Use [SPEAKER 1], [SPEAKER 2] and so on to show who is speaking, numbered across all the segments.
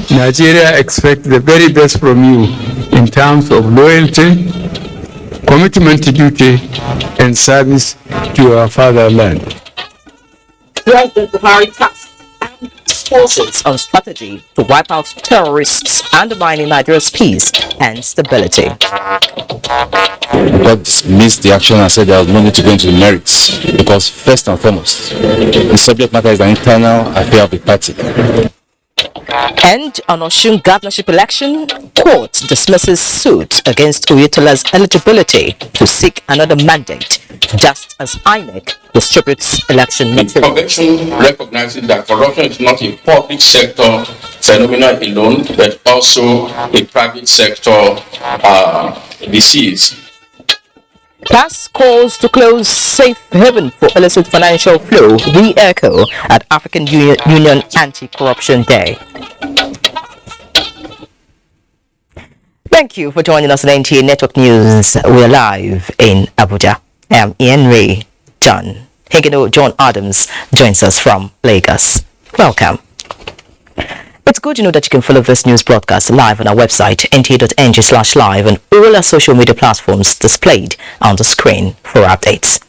[SPEAKER 1] Nigeria expects the very best from you in terms of loyalty, commitment to duty, and service to your fatherland.
[SPEAKER 2] President Buhari tasked armed forces on strategy to wipe out terrorists undermining Nigeria's peace and stability.
[SPEAKER 3] God dismissed the action and said there was no need to go into the merits because first and foremost, the subject matter is an internal affair of the party.
[SPEAKER 2] And on Osun governorship election, court dismisses suit against Oyetola's eligibility to seek another mandate, just as INEC distributes election materials.
[SPEAKER 4] Correction recognizes that corruption is not a public sector phenomenon alone, but also a private sector disease.
[SPEAKER 2] Plus, calls to close safe haven for illicit financial flow re-echo at African Union Anti-Corruption Day. Thank you for joining us on NTA Network News. We're live in Abuja. I'm Ienre. John Adams joins us from Lagos. Welcome. It's good to know that you can follow this news broadcast live on our website, nta.ng/live, and all our social media platforms displayed on the screen for updates.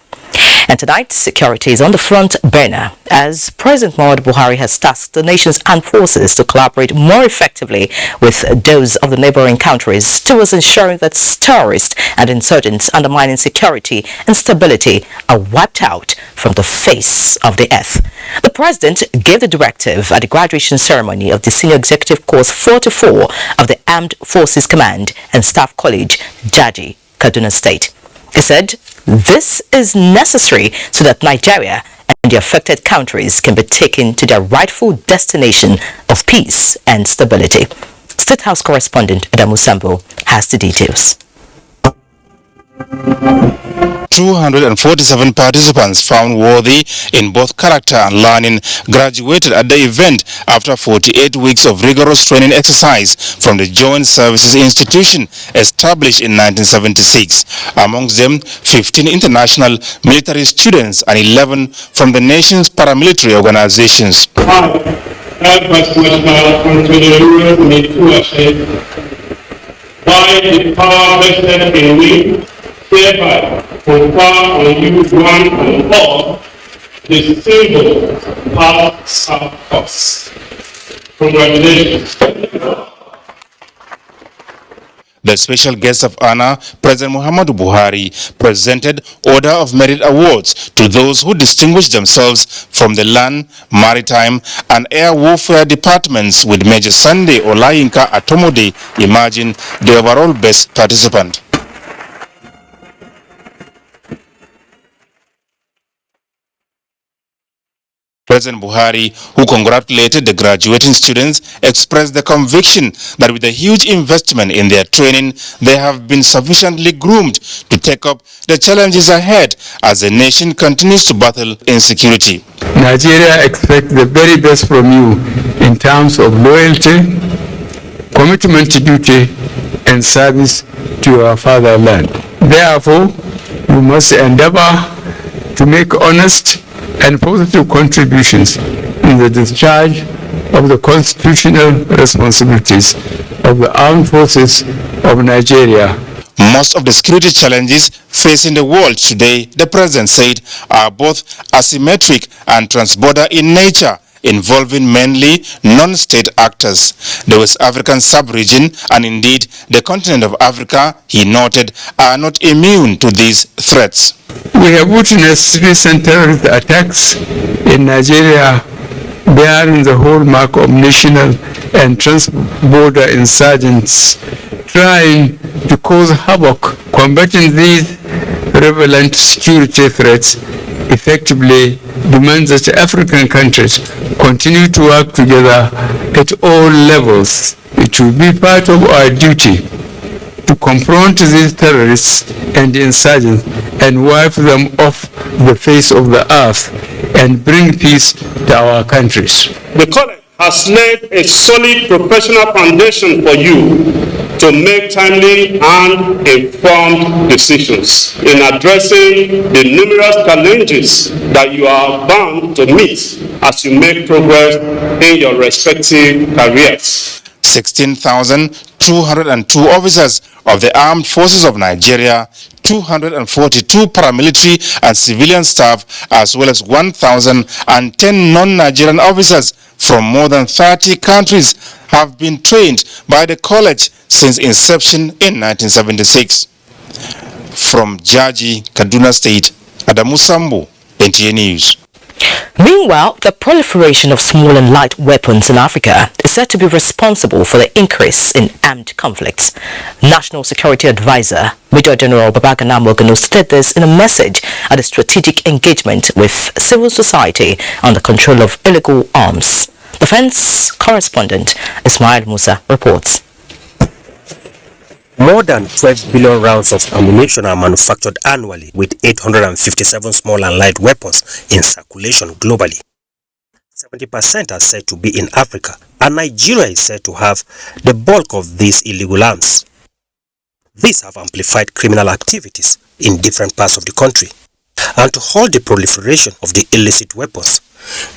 [SPEAKER 2] And tonight, security is on the front burner as President Muhammadu Buhari has tasked the nation's armed forces to collaborate more effectively with those of the neighboring countries towards ensuring that terrorists and insurgents undermining security and stability are wiped out from the face of the earth. The President gave the directive at the graduation ceremony of the Senior Executive Course 44 of the Armed Forces Command and Staff College, Jaji, Kaduna State. He said, this is necessary so that Nigeria and the affected countries can be taken to their rightful destination of peace and stability. State House correspondent Adamu Sambo has the details.
[SPEAKER 5] 247 participants found worthy in both character and learning graduated at the event after 48 weeks of rigorous training exercise from the Joint Services Institution established in 1976. Amongst them, 15 international military students and 11 from the nation's paramilitary organizations.
[SPEAKER 6] By the power vested in me, hereby confer on you one and all the symbol past us. Congratulations.
[SPEAKER 5] The special guest of honor, President Muhammadu Buhari, presented Order of Merit Awards to those who distinguished themselves from the Land, Maritime, and Air Warfare departments, with Major Sunday Olayinka Atomode emerging the overall best participant. President Buhari, who congratulated the graduating students, expressed the conviction that with a huge investment in their training, they have been sufficiently groomed to take up the challenges ahead as the nation continues to battle insecurity.
[SPEAKER 1] Nigeria expects the very best from you in terms of loyalty, commitment to duty, and service to your fatherland. Therefore, you must endeavor to make honest and positive contributions in the discharge of the constitutional responsibilities of the armed forces of Nigeria.
[SPEAKER 5] Most of the security challenges facing the world today, the President said, are both asymmetric and transborder in nature, involving mainly non-state actors. The West African sub-region and indeed the continent of Africa, he noted, are not immune to these threats.
[SPEAKER 1] We have witnessed recent terrorist attacks in Nigeria bearing the hallmark of national and transborder insurgents trying to cause havoc. Combating these prevalent security threats effectively demands that African countries continue to work together at all levels. It will be part of our duty to confront these terrorists and insurgents and wipe them off the face of the earth and bring peace to our countries.
[SPEAKER 6] The college has laid a solid professional foundation for you to make timely and informed decisions in addressing the numerous challenges that you are bound to meet as you make progress in your respective careers.
[SPEAKER 5] 16,202 officers of the Armed Forces of Nigeria, 242 paramilitary and civilian staff, as well as 1,010 non-Nigerian officers from more than 30 countries have been trained by the college since inception in 1976. From Jaji, Kaduna State, Adamu Sambo, NTA News.
[SPEAKER 2] Meanwhile, the proliferation of small and light weapons in Africa is said to be responsible for the increase in armed conflicts. National Security Advisor Major General Babagana Mogano stated this in a message at a strategic engagement with civil society on the control of illegal arms. Defense correspondent Ismail Musa reports.
[SPEAKER 7] More than 12 billion rounds of ammunition are manufactured annually, with 857 small and light weapons in circulation globally. 70% are said to be in Africa, and Nigeria is said to have the bulk of these illegal arms. These have amplified criminal activities in different parts of the country. And to halt the proliferation of the illicit weapons,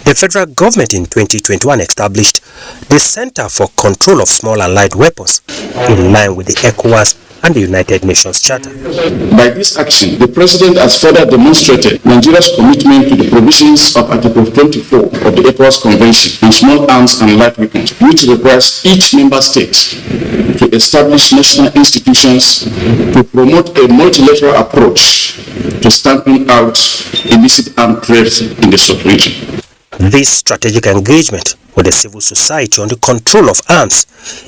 [SPEAKER 7] the federal government in 2021 established the Center for Control of Small and Light Weapons in line with the ECOWAS and the United Nations Charter.
[SPEAKER 4] By this action, the President has further demonstrated Nigeria's commitment to the provisions of Article 24 of the ECOWAS Convention on Small Arms and Light Weapons, which requires each member state to establish national institutions to promote a multilateral approach to stamping out illicit arms trade in the sub-region.
[SPEAKER 7] This strategic engagement with the civil society on the control of arms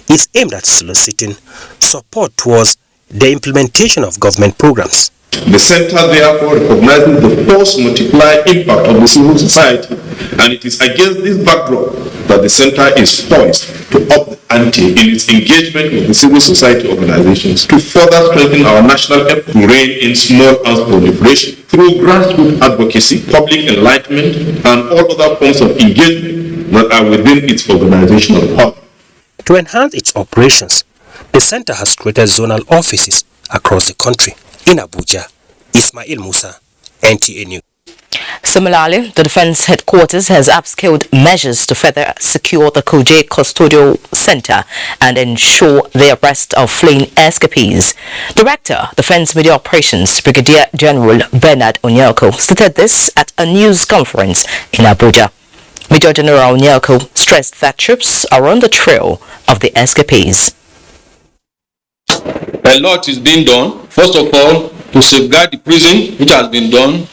[SPEAKER 7] is aimed at soliciting support towards the implementation of government programs.
[SPEAKER 6] The Center therefore recognizes the force multiplier impact of the civil society, and it is against this backdrop that the Center is poised to up the ante in its engagement with the civil society organizations to further strengthen our national effort to rein in small arms proliferation through grassroots advocacy, public enlightenment, and all other forms of engagement that are within its organizational power.
[SPEAKER 7] To enhance its operations, the Center has created zonal offices across the country. In Abuja, Ismail Musa, NTA News.
[SPEAKER 2] Similarly, the Defense Headquarters has upscaled measures to further secure the Kuje Custodial Center and ensure the arrest of fleeing escapees. Director, Defense Media Operations, Brigadier General Bernard Onyeko, stated this at a news conference in Abuja. Major General Onyeko stressed that troops are on the trail of the escapees.
[SPEAKER 4] A lot is being done. First of all, to safeguard the prison, which has been done.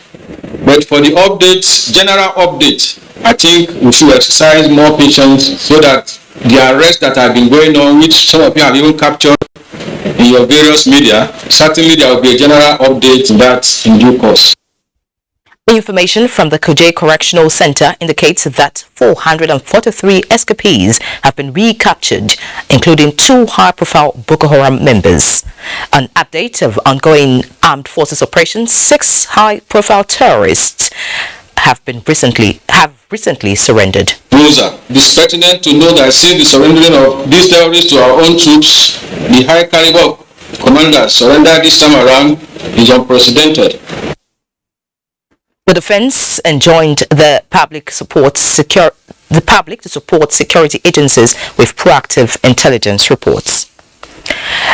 [SPEAKER 4] But for the updates, general updates, I think we should exercise more patience so that the arrests that have been going on, which some of you have even captured in your various media, certainly there will be a general update to that in due course.
[SPEAKER 2] Information from the Kuje Correctional Center indicates that 443 escapees have been recaptured, including 2 high-profile Boko Haram members. An update of ongoing armed forces operations: 6 high-profile terrorists have recently surrendered.
[SPEAKER 4] Rosa, it's pertinent to know that since the surrendering of these terrorists to our own troops, the high caliber commanders surrendered this time around is unprecedented.
[SPEAKER 2] The defense enjoined the public to support security agencies with proactive intelligence reports.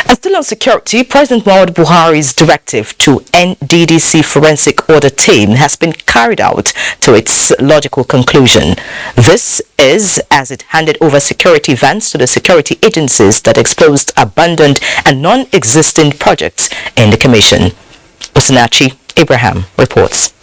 [SPEAKER 2] And still on security, President Muhammadu Buhari's directive to NDDC forensic audit team has been carried out to its logical conclusion. This is as it handed over security vans to the security agencies that exposed abandoned and non-existing projects in the commission. Osinachi Abraham reports.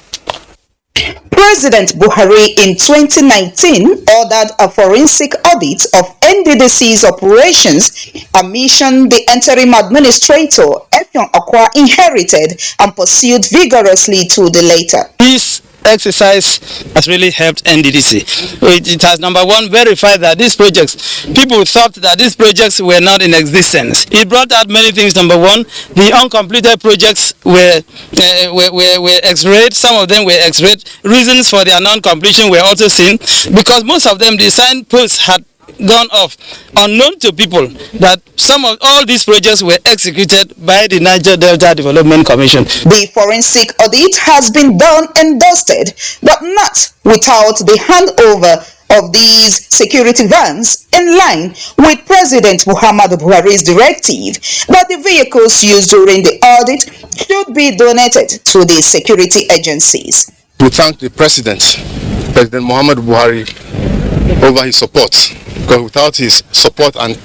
[SPEAKER 8] President Buhari in 2019 ordered a forensic audit of NDDC's operations, a mission the interim administrator Effiong Akwa inherited and pursued vigorously to the later.
[SPEAKER 9] This exercise has really helped NDDC. It has, number one, verified that these projects, people thought that these projects were not in existence. It brought out many things. Number one, the uncompleted projects were X-rayed. Some of them were X-rayed. Reasons for their non-completion were also seen, because most of them, the signposts had gone off, unknown to people, that some of all these projects were executed by the Niger Delta Development Commission.
[SPEAKER 8] The forensic audit has been done and dusted, but not without the handover of these security vans in line with President Muhammadu Buhari's directive that the vehicles used during the audit should be donated to the security agencies.
[SPEAKER 10] We thank the President Muhammadu Buhari, over his support, because without his support and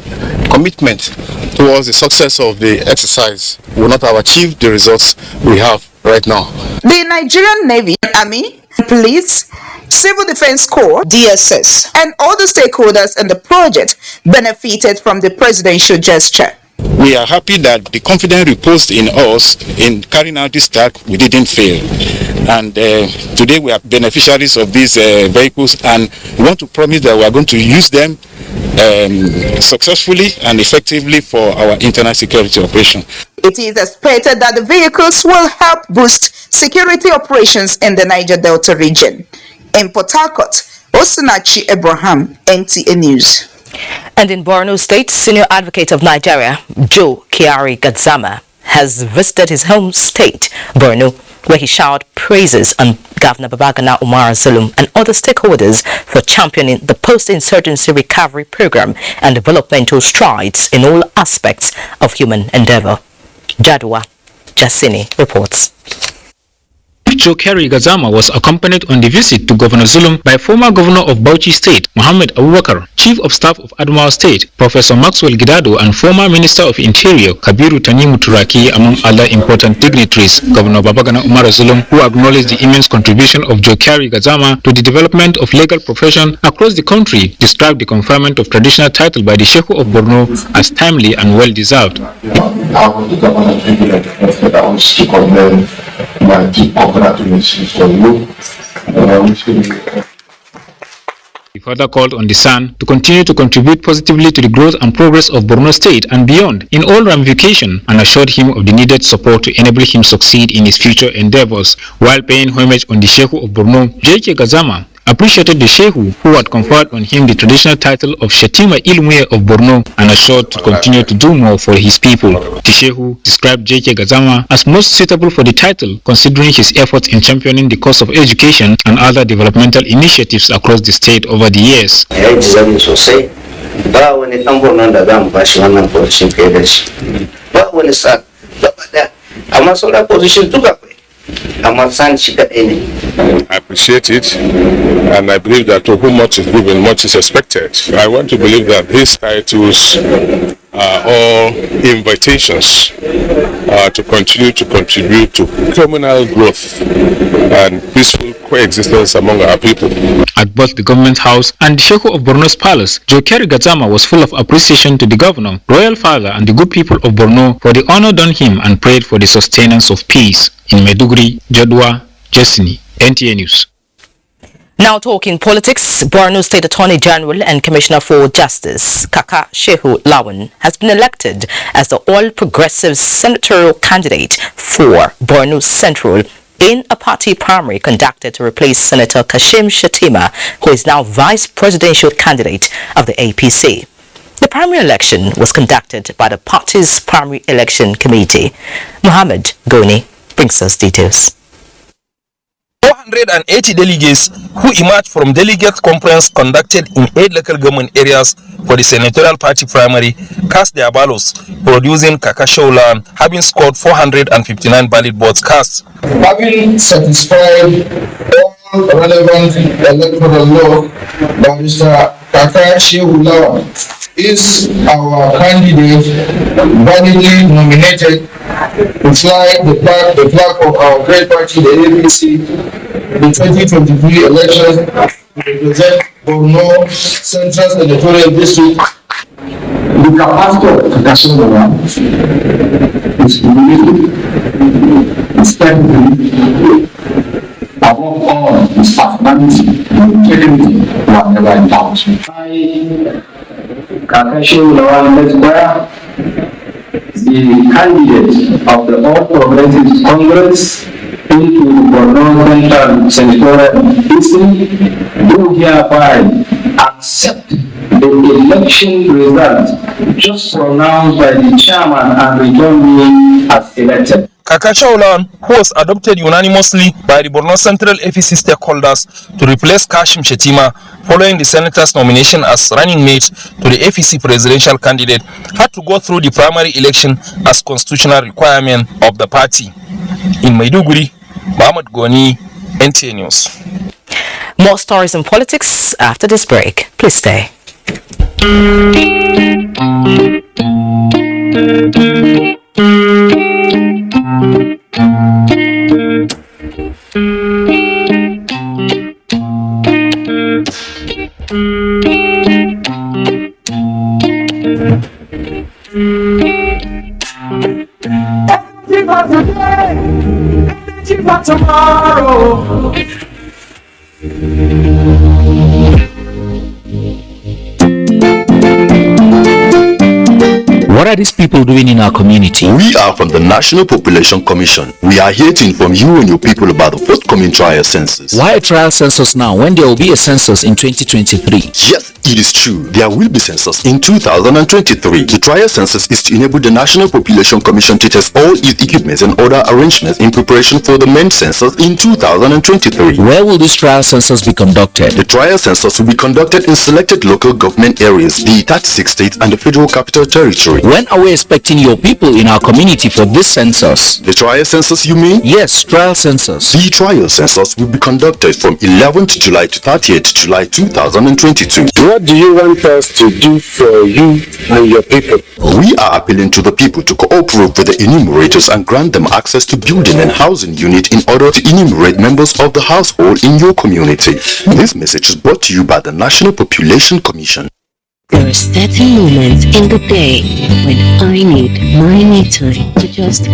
[SPEAKER 10] commitment towards the success of the exercise, we will not have achieved the results we have right now.
[SPEAKER 8] The Nigerian Navy, Army, Police, Civil Defense Corps, DSS, and other stakeholders in the project benefited from the presidential gesture.
[SPEAKER 11] We are happy that the confidence reposed in us in carrying out this task, we didn't fail. And today we are beneficiaries of these vehicles, and we want to promise that we are going to use them successfully and effectively for our internal security operation.
[SPEAKER 8] It is expected that the vehicles will help boost security operations in the Niger Delta region. In Port Harcourt, Osun, NTA News.
[SPEAKER 2] And in Borno State, Senior Advocate of Nigeria, Joe Kyari Gadzama, has visited his home state, Borno, where he showered praises on Governor Babagana Umar Zulum and other stakeholders for championing the post-insurgency recovery program and developmental strides in all aspects of human endeavor. Jadwa Jasini reports.
[SPEAKER 12] Joe Kyari Gadzama was accompanied on the visit to Governor Zulum by former Governor of Bauchi State, Mohammed Abubakar, Chief of Staff of Adamawa State, Professor Maxwell Gidado, and former Minister of Interior, Kabiru Tanimu Turaki, among other important dignitaries. Governor Babagana Umar Zulum, who acknowledged the immense contribution of Joe Kyari Gadzama to the development of legal profession across the country, described the conferment of traditional title by the Sheikh of Borno as timely and well-deserved.
[SPEAKER 13] I want the governor to commend my deep congratulations for you.
[SPEAKER 12] He further called on the son to continue to contribute positively to the growth and progress of Borno State and beyond in all ramifications, and assured him of the needed support to enable him succeed in his future endeavors. While paying homage on the Sheikh of Borno, J.K. Gadzama appreciated the Sheikh who had conferred on him the traditional title of Shatima Ilmuye of Borno and assured to continue to do more for his people. The Sheikh described J.K. Gadzama as most suitable for the title, considering his efforts in championing the cause of education and other developmental initiatives across the state over the years.
[SPEAKER 10] I appreciate it, and I believe that to whom much is given, much is expected. I want to believe that these titles are all invitations to continue to contribute to communal growth and peaceful coexistence among our people.
[SPEAKER 12] At both the government house and the Sheikh of Borno's palace, Joe Kyari Gadzama was full of appreciation to the governor, royal father, and the good people of Borno for the honor done him and prayed for the sustenance of peace. In Maiduguri, Jadwa Jasini, NTA News.
[SPEAKER 2] Now talking politics, Borno State Attorney General and Commissioner for Justice, Kaka Shehu Lawan, has been elected as the All Progressives senatorial candidate for Borno Central in a party primary conducted to replace Senator Kashim Shettima, who is now vice presidential candidate of the APC. The primary election was conducted by the party's primary election committee. Mohammed Goni brings us details.
[SPEAKER 14] 480 delegates who emerged from delegate conference conducted in 8 local government areas for the senatorial party primary cast their ballots, producing Kaka Shaulan having scored 459 ballot votes cast.
[SPEAKER 13] Having satisfied all relevant electoral law, Mr. Kaka Shaulan is our candidate, validly nominated to fly the flag of our great party, the APC, the 2023 elections to represent Borno Central Senatorial District. The capacity of Kaka Shaulan is limited, it's technically, above all, his personality, integrity, were never in doubt. Kaka Shaulan Esquire, the candidate of the All Progressives Congress into Borno Central Senatorial District, do hereby accept the election result just pronounced by the chairman and return me as elected.
[SPEAKER 14] Kakashaulan, who was adopted unanimously by the Borno Central APC stakeholders to replace Kashim Shetima following the senator's nomination as running mate to the APC presidential candidate, had to go through the primary election as constitutional requirement of the party. In Maiduguri, Mohammed Goni, NTA News.
[SPEAKER 2] More stories and politics after this break. Please stay.
[SPEAKER 15] Tomorrow.
[SPEAKER 16] What are these people doing in our community?
[SPEAKER 17] We are from the National Population Commission. We are here to inform you and your people about the forthcoming trial census.
[SPEAKER 16] Why a trial census now when there will be a census in 2023?
[SPEAKER 17] Yes, it is true. There will be census in 2023. The trial census is to enable the National Population Commission to test all its equipment and other arrangements in preparation for the main census in 2023.
[SPEAKER 16] Where will this trial census be conducted?
[SPEAKER 17] The trial census will be conducted in selected local government areas, the 36 states and the Federal Capital Territory.
[SPEAKER 16] When are we expecting your people in our community for this census?
[SPEAKER 17] The trial census, you mean?
[SPEAKER 16] Yes, trial census.
[SPEAKER 17] The trial census will be conducted from 11th July to 30th July 2022.
[SPEAKER 18] What do you want us to do for you and your people?
[SPEAKER 17] We are appealing to the people to cooperate with the enumerators and grant them access to building and housing unit in order to enumerate members of the household in your community. This message is brought to you by the National Population Commission.
[SPEAKER 19] There are certain moments in the day when I need my me time to just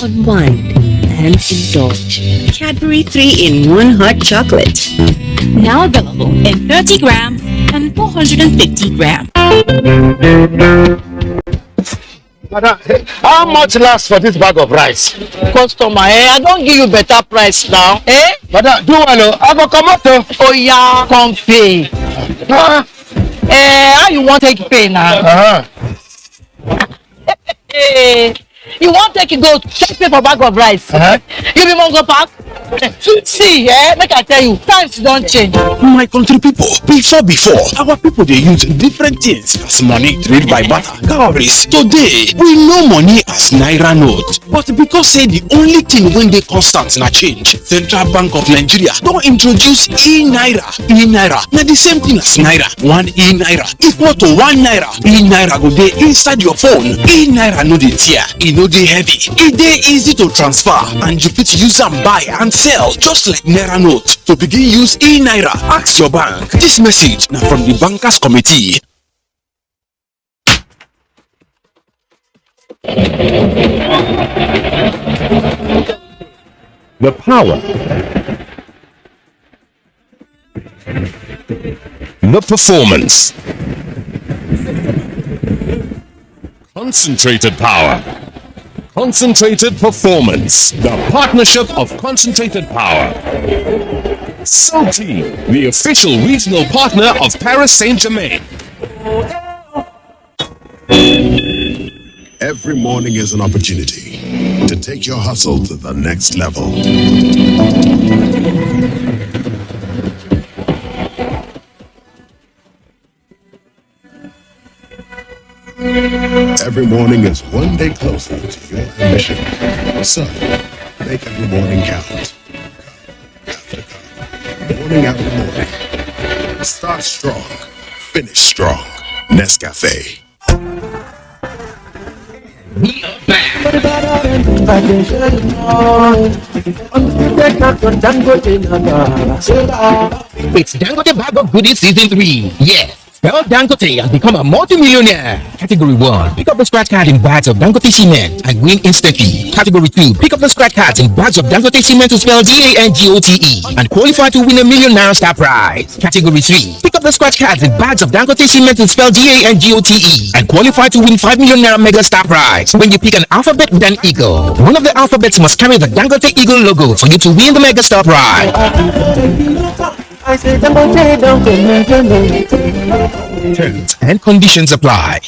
[SPEAKER 19] unwind and indulge. Cadbury 3-in-1 hot chocolate.
[SPEAKER 20] Now available in 30 grams and 450 grams.
[SPEAKER 18] Madam, how much lasts for this bag of rice?
[SPEAKER 21] Customer, I don't give you better price now.
[SPEAKER 18] Madam, do well, I go come up to.
[SPEAKER 21] Oh yeah, come pay. How you want to take pay now? You want to take it go take pay for bag of rice? You be Mongo Park? See, make I tell you, times don't change.
[SPEAKER 22] My country people, before, our people they use different things as money trade by barter, cowries. Today, we know money as Naira note. But because say the only thing when they constant na change, Central Bank of Nigeria don't introduce e-Naira. E-Naira, na the same thing as Naira. 1 e-Naira equal to 1 Naira. E-Naira go dey inside your phone. E-Naira no dey tear, e no dey heavy. E dey easy to transfer and you fit use am buy and sell just like Naira note. To begin use e-Naira, ask your bank. This message now from the Bankers Committee.
[SPEAKER 23] The power, the performance, concentrated power, concentrated performance, the partnership of concentrated power. Salty, the official regional partner of Paris Saint-Germain.
[SPEAKER 24] Every morning is an opportunity to take your hustle to the next level. Every morning is one day closer to your ambition. So, make every morning count. Morning after morning. Start strong. Finish strong. Nescafe.
[SPEAKER 25] It's Dangote Bag of Goodies Season 3. Yes. Spell Dangote and become a multi-millionaire. Category 1. Pick up the scratch card in bags of Dangote cement and win instantly. Category 2. Pick up the scratch cards in bags of Dangote cement to spell DANGOTE and qualify to win ₦1 million star prize. Category 3. Pick up the scratch cards in bags of Dangote cement to spell DANGOTE and qualify to win ₦5 million mega star prize. When you pick an alphabet with an eagle, one of the alphabets must carry the Dangote Eagle logo for you to win the mega star prize.
[SPEAKER 23] Terms and conditions apply.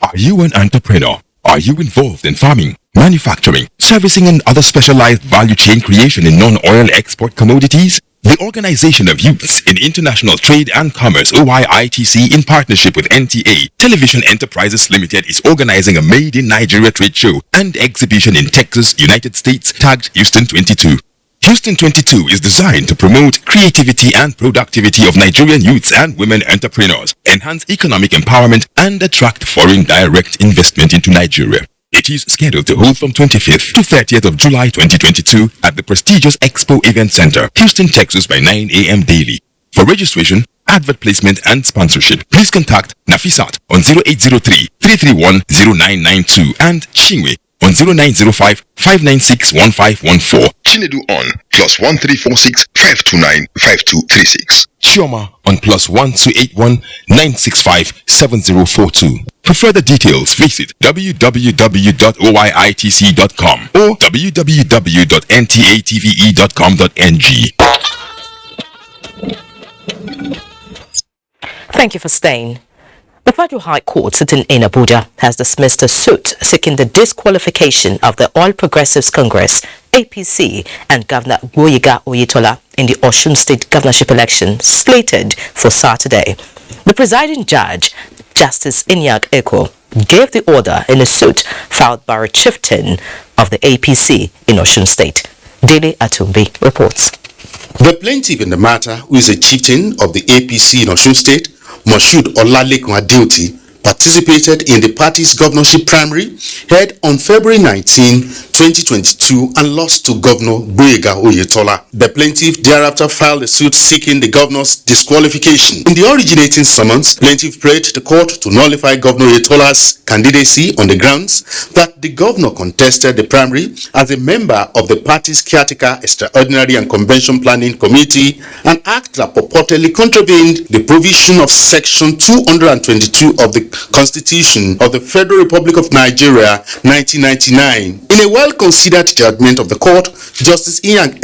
[SPEAKER 23] Are you an entrepreneur
[SPEAKER 1] Are you involved in farming, manufacturing, servicing and other specialized value chain creation in non-oil export commodities? The Organization of Youths in International Trade and Commerce OYITC in partnership with NTA Television Enterprises Limited is organizing a Made in Nigeria trade show and exhibition in Texas, United States tagged Houston 22. Houston 22 is designed to promote creativity and productivity of Nigerian youths and women entrepreneurs, enhance economic empowerment and attract foreign direct investment into Nigeria. It is scheduled to hold from 25th to 30th of July 2022 at the prestigious Expo Event Center, Houston, Texas by 9 a.m. daily. For registration, advert placement and sponsorship, please contact Nafisat on 0803-331-0992 and Chinwe on 0905-596-1514.
[SPEAKER 24] Chinedu on +1346-529-5236.
[SPEAKER 1] Chioma on +1281-965-7042. For further details, visit www.oyitc.com or www.ntatve.com.ng.
[SPEAKER 2] Thank you for staying. The Federal High Court sitting in Abuja has dismissed a suit seeking the disqualification of the All Progressives Congress, APC, and Governor Gboyega Oyetola in the Osun State governorship election slated for Saturday. The presiding judge, Justice Ienre, gave the order in a suit filed by a chieftain of the APC in Osun State. Dele Atumbi reports.
[SPEAKER 3] The plaintiff in the matter, who is a chieftain of the APC in Osun State, Moshood Olalekun Adeoti, participated in the party's governorship primary held on February 19, 2022 and lost to Governor Gboyega Oyetola. The plaintiff thereafter filed a suit seeking the governor's disqualification. In the originating summons, plaintiff prayed the court to nullify Governor Oyetola's candidacy on the grounds that the governor contested the primary as a member of the party's caretaker extraordinary and convention planning committee, an act that purportedly contravened the provision of section 222 of the Constitution of the Federal Republic of Nigeria 1999. In a well-considered judgment of the court, Justice Ienre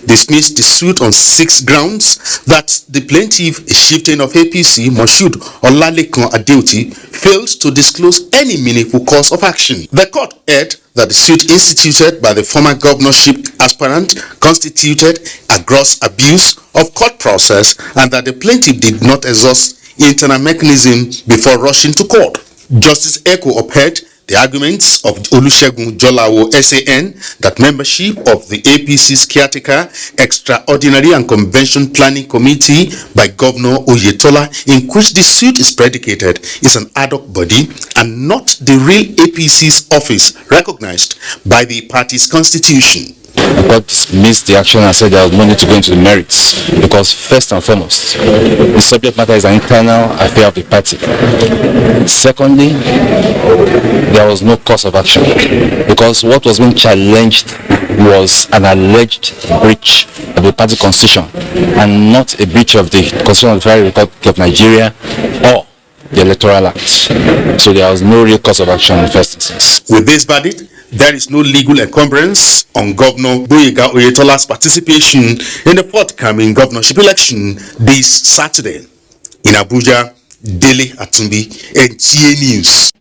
[SPEAKER 3] dismissed the suit on 6 grounds: that the plaintiff, a chieftain of APC, Moshood Olalekun Adeoti, failed to disclose any meaningful course of action. The court held that the suit instituted by the former governorship aspirant constituted a gross abuse of court process and that the plaintiff did not exhaust internal mechanism before rushing to court. Justice Eko upheld the arguments of Olusegun Jolawo SAN that membership of the APC's caretaker extraordinary and convention planning committee by Governor Oyetola, in which the suit is predicated, is an ad hoc body and not the real APC's office recognized by the party's constitution.
[SPEAKER 5] The court dismissed the action and said there was no need to go into the merits because, first and foremost, the subject matter is an internal affair of the party. Secondly, there was no course of action because what was being challenged was an alleged breach of the party constitution and not a breach of the Constitution of the Federal Republic of Nigeria or the Electoral Act. So there was no real course of action in the first instance.
[SPEAKER 3] With this verdict, there is no legal encumbrance on Governor Gboyega Oyetola's participation in the forthcoming governorship election this Saturday. In Abuja, Dele Atumbi, NTA News.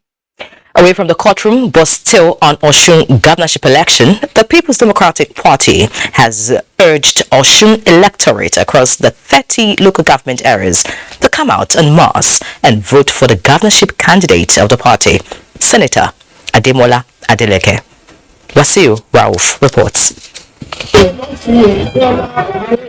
[SPEAKER 2] Away from the courtroom, but still on Osun governorship election, the People's Democratic Party has urged Osun electorate across the 30 local government areas to come out en masse and vote for the governorship candidate of the party, Senator Ademola Adeleke. Wasiu Rauf reports.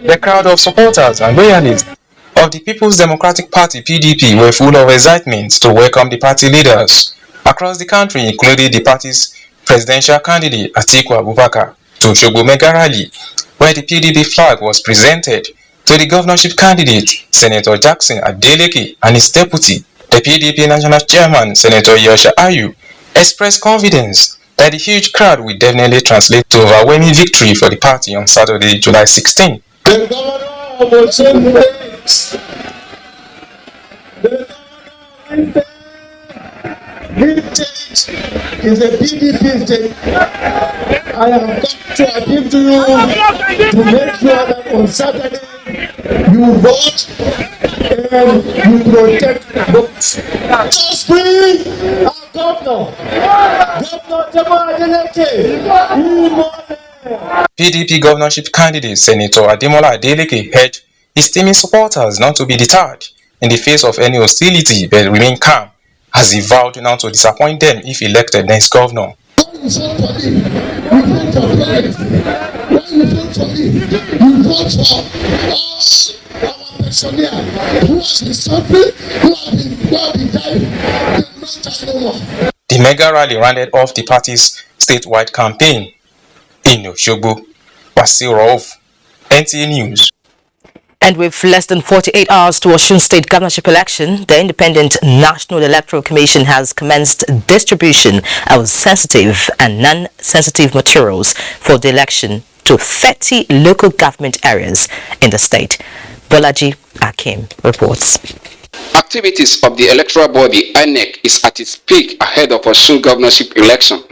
[SPEAKER 6] The crowd of supporters and loyalists of the People's Democratic Party (PDP) were full of excitement to welcome the party leaders across the country, including the party's presidential candidate Atiku Abubakar, to Osogbo Mega Rally, where the PDP flag was presented to the governorship candidate Senator Jackson Adeleke and his deputy, the PDP National Chairman Senator Yosha Ayu, expressed confidence that the huge crowd will definitely translate to overwhelming victory for the party on Saturday, July 16.
[SPEAKER 15] The governor of Osun State, is a PDP state. I have come to appeal to you to make sure that on Saturday you vote and you protect votes. Just bring our
[SPEAKER 6] PDP governorship candidate Senator Ademola Adeleke urged his teaming supporters not to be deterred in the face of any hostility but remain calm, as he vowed not to disappoint them if elected next governor. The mega rally rounded off the party's statewide campaign in Osogbo. Wasil Rauf, NTA News.
[SPEAKER 2] And with less than 48 hours to Osun State governorship election, the Independent National Electoral Commission has commenced distribution of sensitive and non-sensitive materials for the election to 30 local government areas in the state. Bolaji Akim reports.
[SPEAKER 4] Activities of the electoral body INEC is at its peak ahead of Osun governorship election.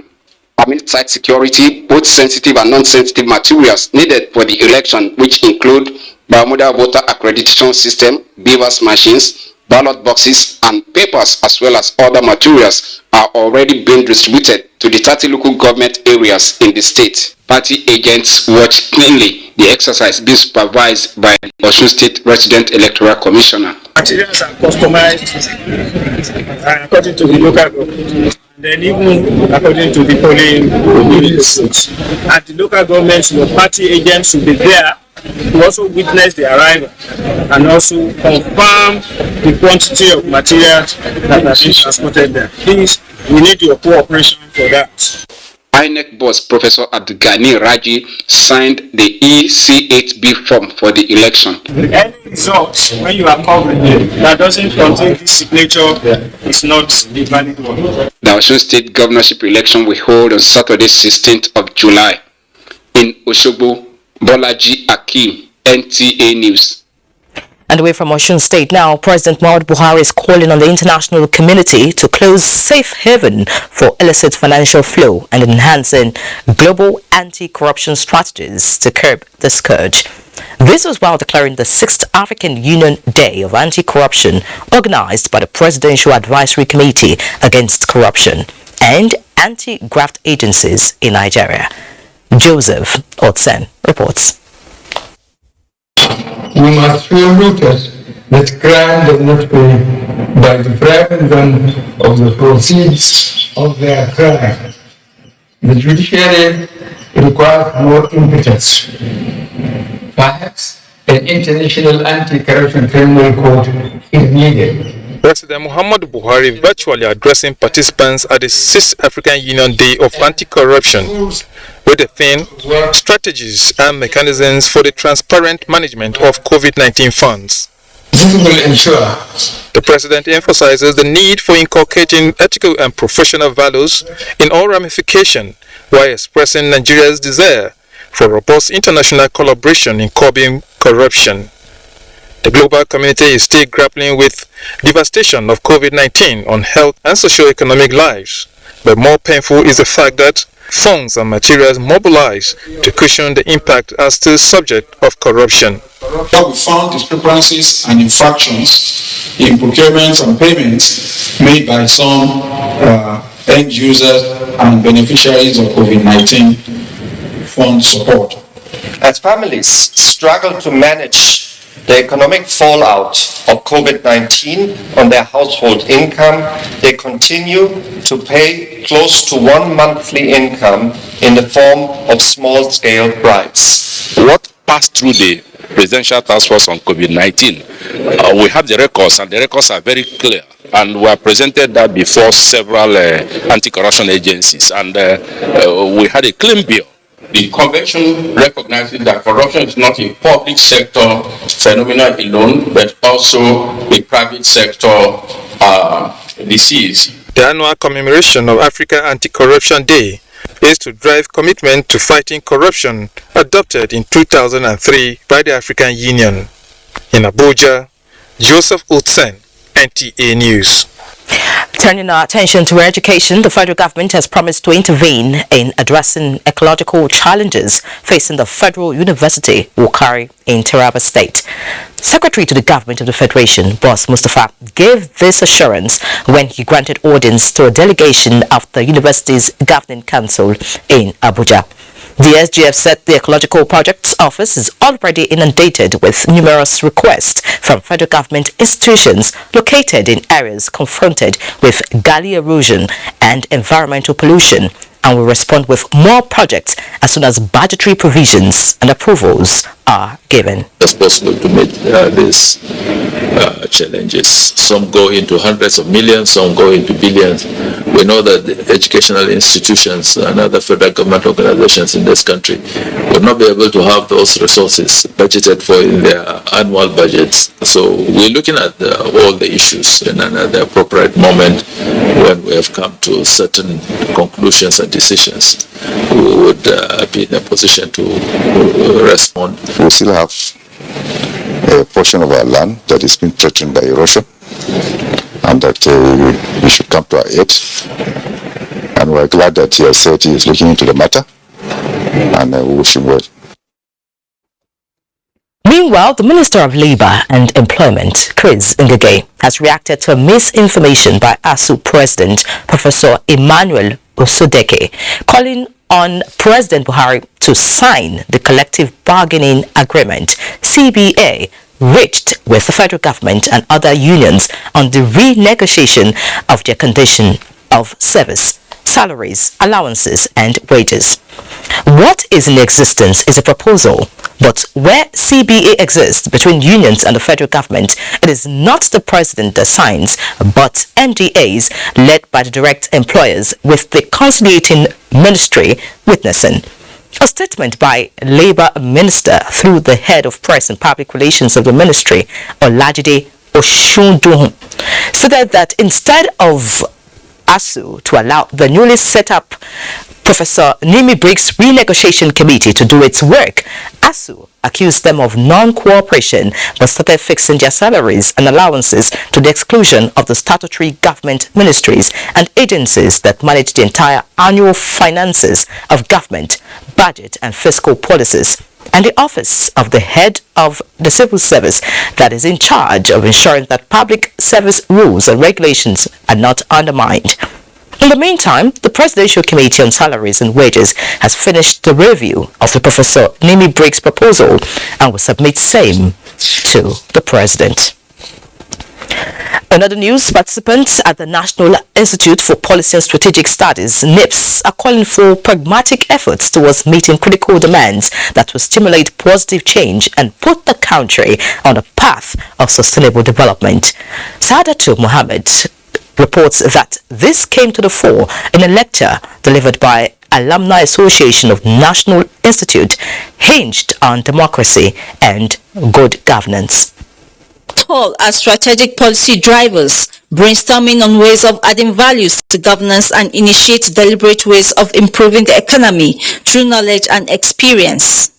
[SPEAKER 4] Amid tight security, both sensitive and non-sensitive materials needed for the election, which include biomodal voter accreditation system, beavers machines, ballot boxes, and papers, as well as other materials, are already being distributed to the 30 local government areas in the state. Party agents watch keenly the exercise being supervised by the Osun State Resident Electoral Commissioner.
[SPEAKER 7] Materials are customized according to the local government, and then even according to the polling units. At the local government, your party agents will be there to also witness the arrival and also confirm the quantity of materials that have been transported there. Please, we need your cooperation for that.
[SPEAKER 4] INEC boss Professor Abdugani Raji signed the EC8B form for the election.
[SPEAKER 7] Any results when you are covering that doesn't contain this signature is not the valid one.
[SPEAKER 4] The Osun State governorship election will hold on Saturday, 16th of July. In Osogbo, Bolaji Akim, NTA News.
[SPEAKER 2] And away from Osun State now, President Muhammadu Buhari is calling on the international community to close safe haven for illicit financial flow and enhancing global anti-corruption strategies to curb the scourge. This was while declaring the 6th African Union Day of Anti-Corruption, organized by the Presidential Advisory Committee Against Corruption and Anti-Graft Agencies in Nigeria. Joseph Osun reports.
[SPEAKER 8] We must feel rooted that crime does not pay by depriving them of the proceeds of their crime. The judiciary requires more impetus. Perhaps an international anti-corruption criminal court is needed.
[SPEAKER 6] President Muhammadu Buhari virtually addressing participants at the 6th African Union Day of Anti-Corruption with the theme, Strategies and Mechanisms for the Transparent Management of COVID-19 Funds.
[SPEAKER 8] This will ensure.
[SPEAKER 6] The President emphasizes the need for inculcating ethical and professional values in all ramifications while expressing Nigeria's desire for robust international collaboration in curbing corruption. The global community is still grappling with devastation of COVID-19 on health and socio-economic lives, but more painful is the fact that funds and materials mobilized to cushion the impact are still subject of corruption.
[SPEAKER 9] We found discrepancies and infractions in procurements and payments made by some end users and beneficiaries of COVID-19 fund support.
[SPEAKER 11] As families struggle to manage the economic fallout of COVID-19 on their household income, they continue to pay close to 1 monthly income in the form of small-scale bribes.
[SPEAKER 26] What passed through the Presidential Task Force on COVID-19, we have the records, and the records are very clear. And we have presented that before several anti-corruption agencies, and we had a clean bill. The convention recognizes that corruption is not a public sector phenomenon alone, but also a private sector disease.
[SPEAKER 6] The annual commemoration of Africa Anti-Corruption Day is to drive commitment to fighting corruption adopted in 2003 by the African Union. In Abuja, Joseph Osun, NTA News.
[SPEAKER 2] Turning our attention to education, the federal government has promised to intervene in addressing ecological challenges facing the Federal University, Wukari in Taraba State. Secretary to the Government of the Federation, Boss Mustafa, gave this assurance when he granted audience to a delegation of the university's governing council in Abuja. The SGF said the Ecological Projects Office is already inundated with numerous requests from federal government institutions located in areas confronted with gully erosion and environmental pollution, and will respond with more projects as soon as budgetary provisions and approvals are given.
[SPEAKER 10] It's possible to meet these challenges. Some go into hundreds of millions, some go into billions. We know that the educational institutions and other federal government organizations in this country will not be able to have those resources budgeted for in their annual budgets. So we're looking at all the issues and at the appropriate moment when we have come to certain conclusions and decisions, we would be in a position to respond.
[SPEAKER 12] We still have a portion of our land that is being threatened by erosion, and that we should come to our aid. And we're glad that he has said he is looking into the matter, and we wish him well.
[SPEAKER 2] Meanwhile, the Minister of Labour and Employment, Chris Ngige, has reacted to a misinformation by ASU President Professor Emmanuel Osodeke, calling on President Buhari to sign the collective bargaining agreement, CBA, reached with the federal government and other unions on the renegotiation of their condition of service, salaries, allowances and wages. What is in existence is a proposal, but where CBA exists between unions and the federal government, it is not the president that signs, but NDAs led by the direct employers with the conciliating ministry witnessing. A statement by Labour Minister through the head of press and public relations of the ministry, Olajide Osun, said that instead of ASU to allow the newly set up Professor Nimi Briggs Renegotiation Committee to do its work, ASU accused them of non-cooperation but started fixing their salaries and allowances to the exclusion of the statutory government ministries and agencies that manage the entire annual finances of government, budget and fiscal policies, and the office of the head of the civil service that is in charge of ensuring that public service rules and regulations are not undermined. In the meantime, the Presidential Committee on Salaries and Wages has finished the review of the Professor Nimi Briggs proposal and will submit same to the President. In other news, participants at the National Institute for Policy and Strategic Studies, NIPS, are calling for pragmatic efforts towards meeting critical demands that will stimulate positive change and put the country on a path of sustainable development. Saadatu Mohammed reports that this came to the fore in a lecture delivered by Alumni Association of National Institute hinged on democracy and good governance.
[SPEAKER 13] All are strategic policy drivers, brainstorming on ways of adding values to governance and initiate deliberate ways of improving the economy through knowledge and experience.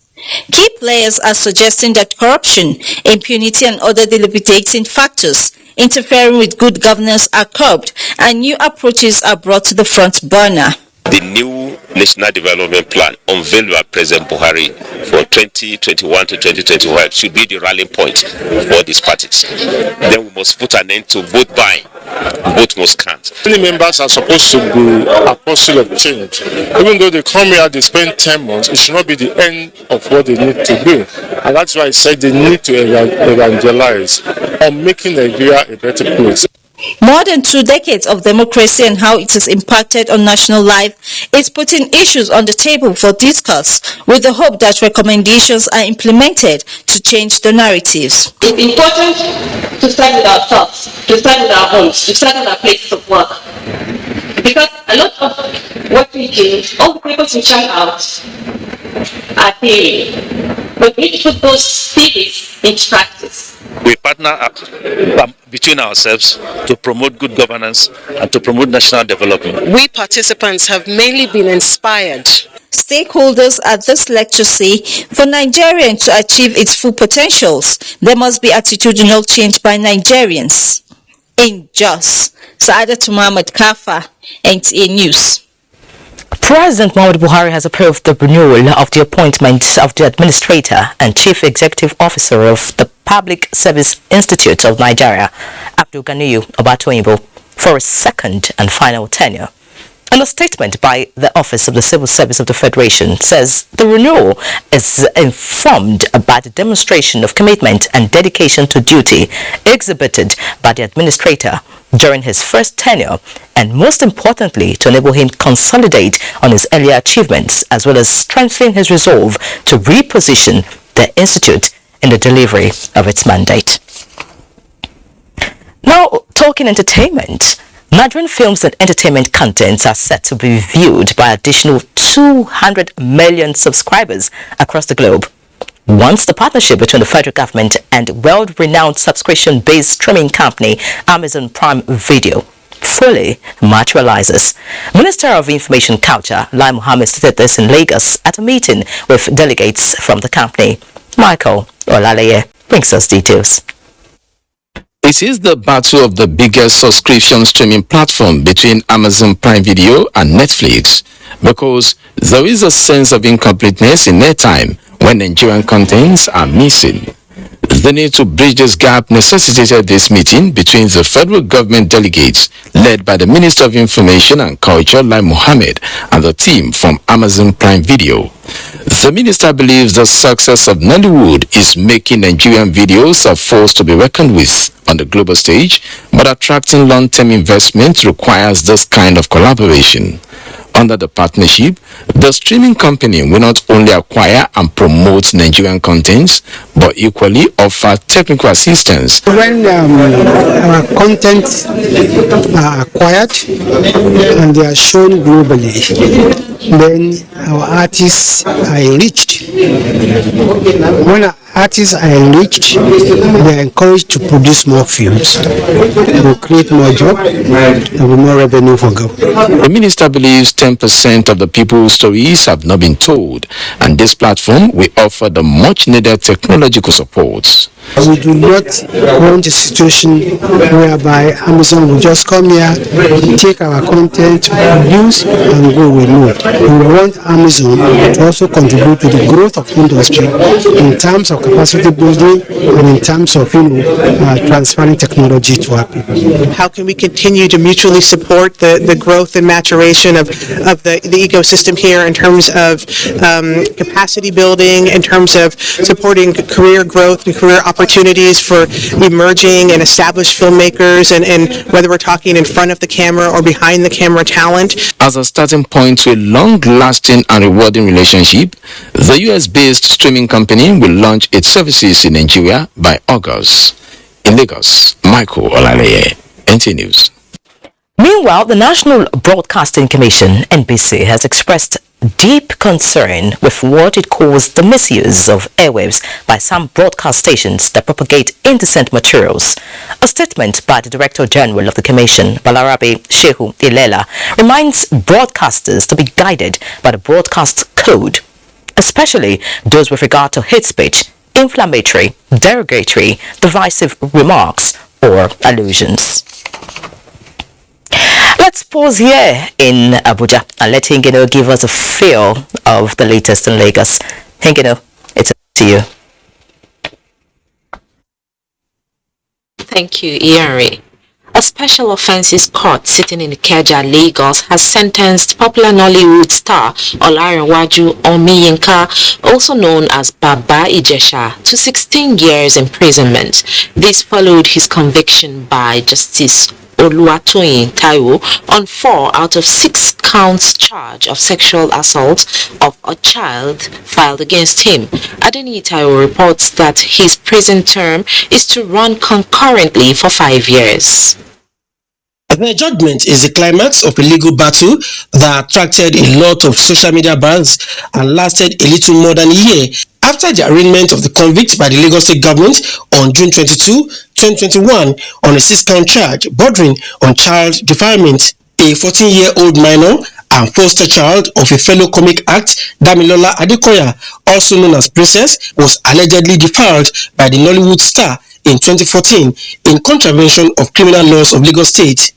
[SPEAKER 13] Key players are suggesting that corruption, impunity and other debilitating factors interfering with good governance are curbed and new approaches are brought to the front burner.
[SPEAKER 14] The new National Development Plan unveiled by President Buhari for 2021 to 2025 should be the rallying point for these parties. Then we must put an end to vote buying. Both must count.
[SPEAKER 16] Many members are supposed to be apostles of change. Even though they come here, they spend 10 months, it should not be the end of what they need to do. And that's why I said they need to evangelize on making Nigeria a better place.
[SPEAKER 13] More than 2 decades of democracy and how it has impacted on national life is putting issues on the table for discourse with the hope that recommendations are implemented to change the narratives.
[SPEAKER 17] It's important to start with ourselves, to start with our homes, to start with our places of work. Because a lot of what we do, all the papers we churn out are theory. But we need to put those theories into practice.
[SPEAKER 14] We partner up between ourselves to promote good governance and to promote national development.
[SPEAKER 27] We participants have mainly been inspired.
[SPEAKER 13] Stakeholders at this lecture say for Nigeria to achieve its full potentials, there must be attitudinal change by Nigerians. in Jos. Saadat Muhammad Kafa, NTA News.
[SPEAKER 2] President Muhammadu Buhari has approved the renewal of the appointment of the Administrator and Chief Executive Officer of the Public Service Institute of Nigeria, Abdul Ganiyu Obatoyinbo, for a second and final tenure. And a statement by the Office of the Civil Service of the Federation says the renewal is informed by the demonstration of commitment and dedication to duty exhibited by the Administrator during his first tenure, and most importantly, to enable him consolidate on his earlier achievements as well as strengthen his resolve to reposition the Institute in the delivery of its mandate. Now, talking entertainment. Nigerian films and entertainment contents are set to be viewed by additional 200 million subscribers across the globe once the partnership between the federal government and world-renowned subscription-based streaming company Amazon Prime Video fully materializes. Minister of Information Culture Lai Mohammed stated this in Lagos at a meeting with delegates from the company. Michael Olaleye brings us details.
[SPEAKER 18] It is the battle of the biggest subscription streaming platform between Amazon Prime Video and Netflix, because there is a sense of incompleteness in airtime when Nigerian contents are missing. The need to bridge this gap necessitated this meeting between the federal government delegates led by the Minister of Information and Culture Lai Mohammed and the team from Amazon Prime Video. The minister believes the success of Nollywood is making Nigerian videos a force to be reckoned with on the global stage, but attracting long-term investment requires this kind of collaboration. Under the partnership, the streaming company will not only acquire and promote Nigerian contents, but equally offer technical assistance.
[SPEAKER 19] When our contents are acquired and they are shown globally, then our artists are enriched. When our artists are enriched, they are encouraged to produce more films. They will create more jobs, there will be more revenue for government.
[SPEAKER 18] The minister believes 10% of the people's stories have not been told, and this platform will offer the much-needed technological support.
[SPEAKER 19] We do not want a situation whereby Amazon will just come here, take our content, produce, and go with it. We want Amazon to also contribute to the growth of industry in terms of capacity building and in terms of transferring technology to our people.
[SPEAKER 20] How can we continue to mutually support the growth and maturation of the ecosystem here in terms of capacity building, in terms of supporting career growth and career opportunities for emerging and established filmmakers, and whether we're talking in front of the camera or behind the camera talent.
[SPEAKER 18] As a starting point to a long-lasting and rewarding relationship, the US-based streaming company will launch its services in Nigeria by August. In Lagos, Michael Olaleye, NTA News.
[SPEAKER 2] Meanwhile, the National Broadcasting Commission, NBC, has expressed deep concern with what it calls the misuse of airwaves by some broadcast stations that propagate indecent materials. A statement by the Director General of the Commission, Balarabe Shehu Ilela, reminds broadcasters to be guided by the broadcast code, especially those with regard to hate speech, inflammatory, derogatory, divisive remarks, or allusions. Let's pause here in Abuja and let Hingino give us a feel of the latest in Lagos. Hingino, it's up to you.
[SPEAKER 21] Thank you, Ienre. A special offences court sitting in Ikeja, Lagos, has sentenced popular Nollywood star Olarinwaju Omiyinka, also known as Baba Ijesha, to 16 years imprisonment. This followed his conviction by Justice Oluwatoyin Taiwo on 4 out of 6 counts charge of sexual assault of a child filed against him. Adeniyi Taiwo reports that his prison term is to run concurrently for 5 years.
[SPEAKER 22] The judgment is the climax of a legal battle that attracted a lot of social media buzz and lasted a little more than a year. After the arraignment of the convict by the Lagos State government on June 22, 2021 on a 6-count charge bordering on child defilement, a 14-year-old minor and foster child of a fellow comic act, Damilola Adekoya, also known as Princess, was allegedly defiled by the Nollywood star in 2014 in contravention of criminal laws of Lagos State.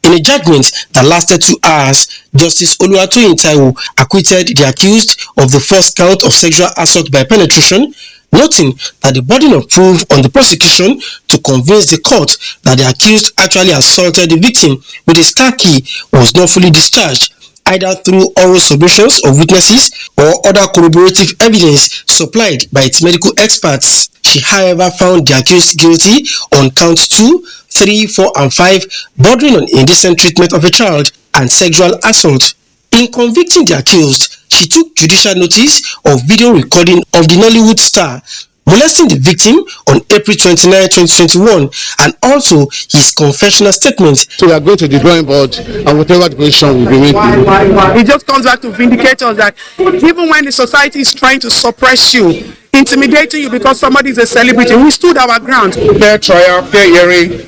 [SPEAKER 22] In a judgment that lasted 2 hours, Justice Oluwatoyin Taiwo acquitted the accused of the first count of sexual assault by penetration, noting that the burden of proof on the prosecution to convince the court that the accused actually assaulted the victim with his car key was not fully discharged, either through oral submissions of witnesses or other corroborative evidence supplied by its medical experts. She, however, found the accused guilty on counts 2, 3, 4, and 5, bordering on indecent treatment of a child and sexual assault. In convicting the accused, she took judicial notice of video recording of the Nollywood star molesting the victim on April 29, 2021, and also his confessional statement.
[SPEAKER 1] So we are going to the drawing board, and whatever the position will be made.
[SPEAKER 3] It just comes back to vindicate us that even when the society is trying to suppress you, intimidating you because somebody is a celebrity, we stood our ground.
[SPEAKER 1] Fair trial, fair hearing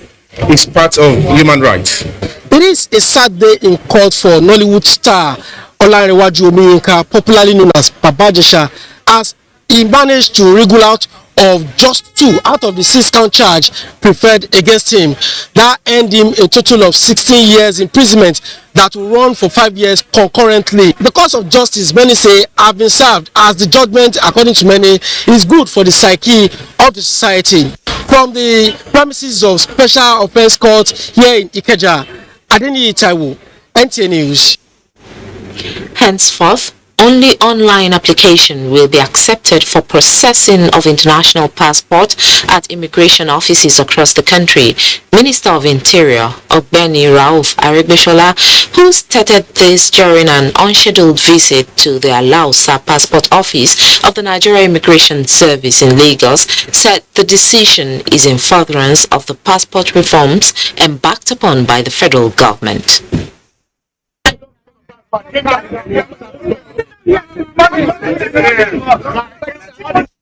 [SPEAKER 1] is part of human rights.
[SPEAKER 22] It is a sad day in court for Nollywood star Olanrewaju Omiyinka, popularly known as Babajesha, as he managed to wriggle out of just 2 out of the 6 count charge preferred against him. That earned him a total of 16 years imprisonment that will run for 5 years concurrently. The course of justice, many say, have been served, as the judgment, according to many, is good for the psyche of the society. From the premises of Special Offence Court here in Ikeja, Adeniyi Taiwo, NTA News.
[SPEAKER 21] Henceforth, only online application will be accepted for processing of international passport at immigration offices across the country. Minister of Interior, Ogbeni Rauf Aregbesola, who stated this during an unscheduled visit to the Alausa Passport Office of the Nigeria Immigration Service in Lagos, said the decision is in furtherance of the passport reforms embarked upon by the federal government.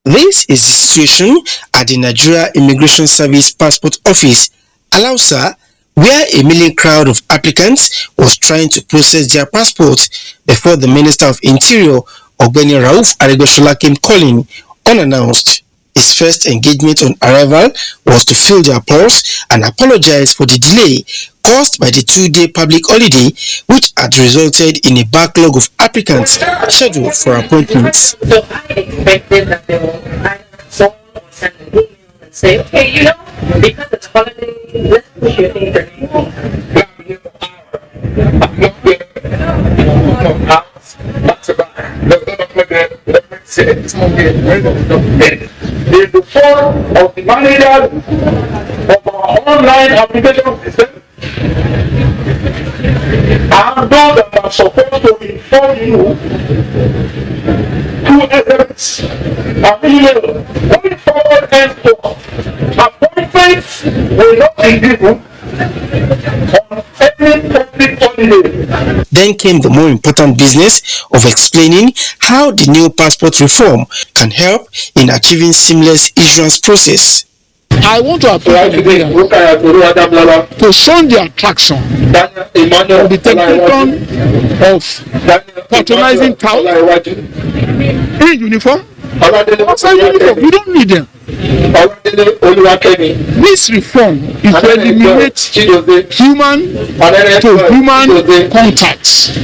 [SPEAKER 22] This is the situation at the Nigeria Immigration Service Passport Office, Alausa, where a milling crowd of applicants was trying to process their passports before the Minister of Interior, Ogbeni Rauf Aregbesola, came calling unannounced. His first engagement on arrival was to feel their pulse and apologize for the delay caused by the 2-day public holiday, which had resulted in a backlog of applicants scheduled for appointments.
[SPEAKER 5] So I expected that they will send an email and say, okay, you know, because it's holiday, let's push your thing for
[SPEAKER 15] the form of the manager of our online application system, and those that are supposed to inform you through SMS and email. Going forward, henceforth, appointments will not be given on any public holiday.
[SPEAKER 22] Then came the more important business of explaining how the new passport reform can help in achieving seamless issuance process.
[SPEAKER 1] I want to apply today to show the attraction of the temptation of patronizing touts in uniform. Outside uniform, we don't need them. This reform is to eliminate human to human contacts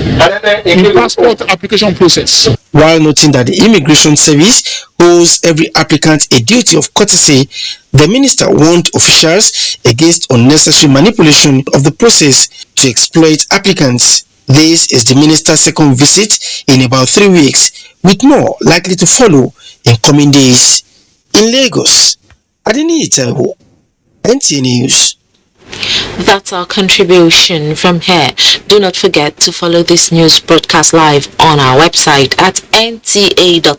[SPEAKER 1] in passport application process.
[SPEAKER 22] While noting that the Immigration Service owes every applicant a duty of courtesy, the minister warned officials against unnecessary manipulation of the process to exploit applicants. This is the minister's second visit in about 3 weeks, with more likely to follow in coming days. In Lagos, Adeniyi Taiwo, NTA News.
[SPEAKER 21] That's our contribution from here. Do not forget to follow this news broadcast live on our website at nta.ng/live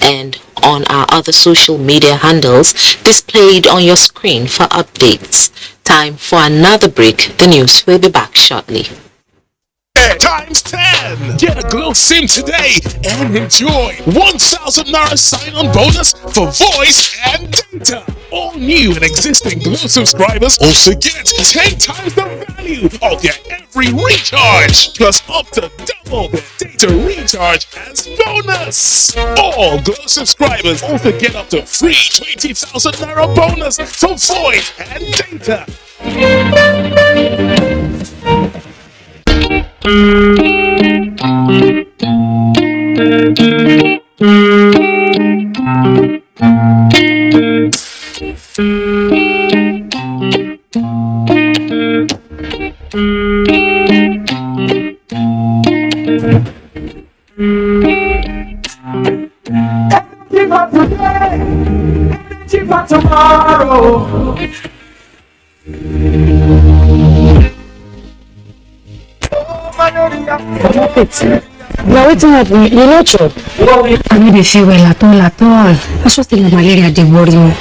[SPEAKER 21] and on our other social media handles displayed on your screen for updates. Time for another break. The news will be back shortly.
[SPEAKER 23] Times 10. Get a Glow SIM today and enjoy 1,000 Naira sign-on bonus for voice and data. All new and existing Glow subscribers also get 10 times the value of their every recharge, plus up to double double their data recharge as bonus. All Glow subscribers also get up to free 20,000 Naira bonus for voice and data.
[SPEAKER 4] Tomorrow.
[SPEAKER 7] Now waiting up, you know chop. I need to feel well at all. I just think malaria dey worry me.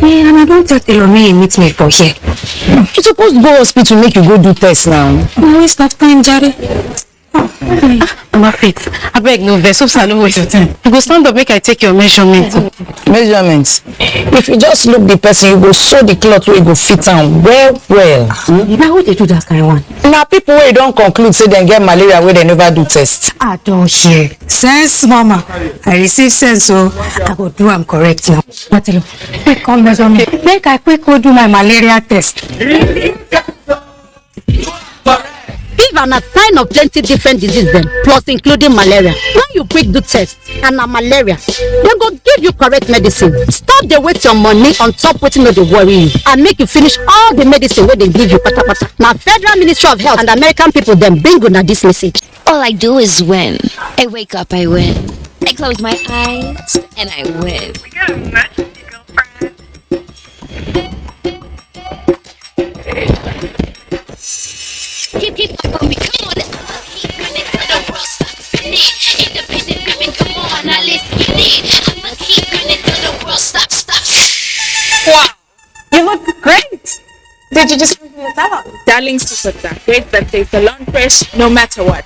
[SPEAKER 7] Yeah, and I don't tell Taylor me meet me for here. You supposed to go hospital make you go do test now. No waste of time, Jerry. I'm fit. I beg no vex, so no waste your time. You go stand up, make I take your measurement.
[SPEAKER 8] Measurements. If you just look the person, you go sew the cloth where you go fit am well.
[SPEAKER 7] Now who they do that kind of one?
[SPEAKER 8] Now people where don't conclude say they get malaria where they never do test.
[SPEAKER 7] I don't hear. Sense, mama. I receive sense, so I go do am correct now. Matelo, quick come measure me. Make I quick go do my malaria test.
[SPEAKER 9] If an a sign of plenty different diseases then, plus including malaria, when you quick do test and a malaria, they go give you correct medicine. Stop the waste your money on top waiting no dey worry you and make you finish all the medicine where they give you pata pata. Now Federal Ministry of Health and American people then bring you this message.
[SPEAKER 11] All I do is win. I wake up, I win. I close my eyes and I win. Keep up on me, come on, let's keep running till the world stops spinning. Independent women, come on, now let's get it. I'ma keep running till the world stops.
[SPEAKER 7] Wow, you look great. Did you just bring this out?
[SPEAKER 24] Darling superstar, great birthday, salon fresh, no matter what.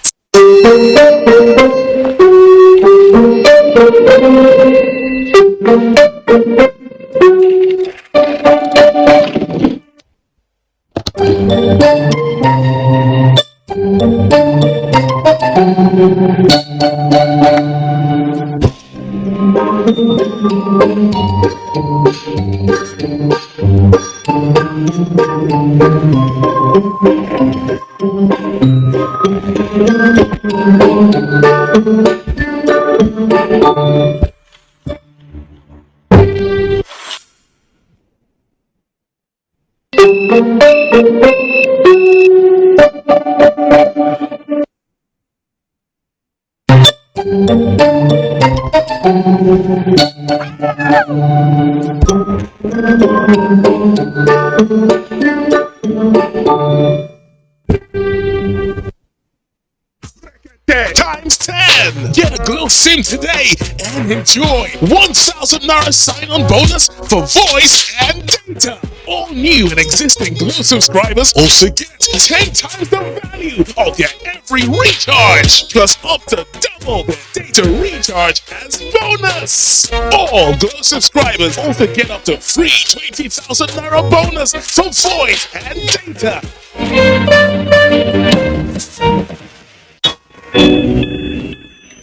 [SPEAKER 23] Times 10. Get a Glow SIM today and enjoy 1,000 Naira sign-on bonus for voice and data. All new and existing Glow subscribers also get 10 times the value of their every recharge, plus up to double their data recharge as bonus. All Glow subscribers also get up to free 20,000 Naira bonus for voice and data.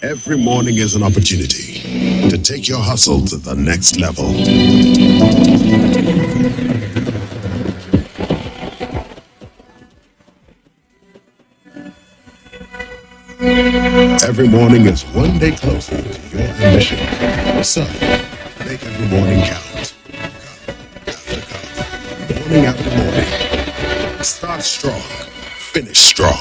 [SPEAKER 23] Every morning is an opportunity to take your hustle to the next level. Every morning is one day closer to your ambition. So, make every morning count. Morning after morning. Start strong. Finish strong.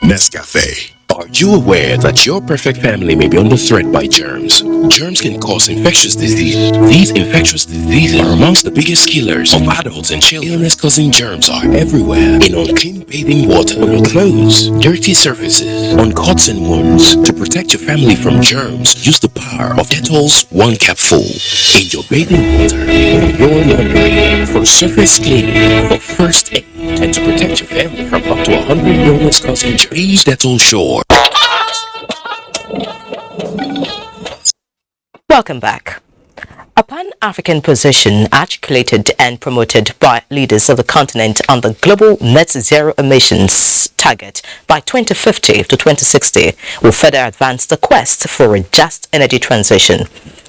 [SPEAKER 23] Nescafe.
[SPEAKER 25] Are you aware that your perfect family may be under threat by germs? Germs can cause infectious disease. These infectious diseases are amongst the biggest killers of adults and children. Illness-causing germs are everywhere. In unclean bathing water, on your clothes, dirty surfaces, on cuts and wounds. To protect your family from germs, use the power of Dettol's 1 capful. In your bathing water, on your laundry, for surface cleaning, for first aid, and to protect your family from up to 100 illness-causing germs. Use Dettol Shore.
[SPEAKER 2] Welcome back. A pan-African position articulated and promoted by leaders of the continent on the global net zero emissions target by 2050 to 2060 will further advance the quest for a just energy transition.